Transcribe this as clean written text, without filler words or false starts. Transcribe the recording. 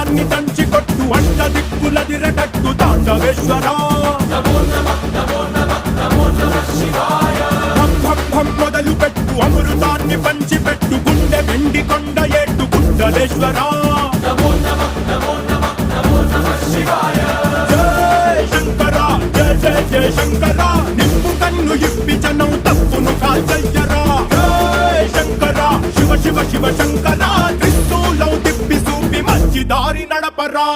అమృతాన్ని దంచి కొట్టు అంట దిక్కులదిరగట్టు తాండవేశ్వర మొదలు పెట్టు అమృతాన్ని పంచి పెట్టు గుండె వెండి కొండ ఏట్టు గుండలేశ్వర జయ శంకర జయ జయ జయ శంకర నిప్పు కన్ను ఇప్పి జనం తప్పును కాల్చయ్యరా జయ శంకర శివ శివ శివ శంకర త్రిశూలం తిప్పి చూపి మంచి దారి నడపరా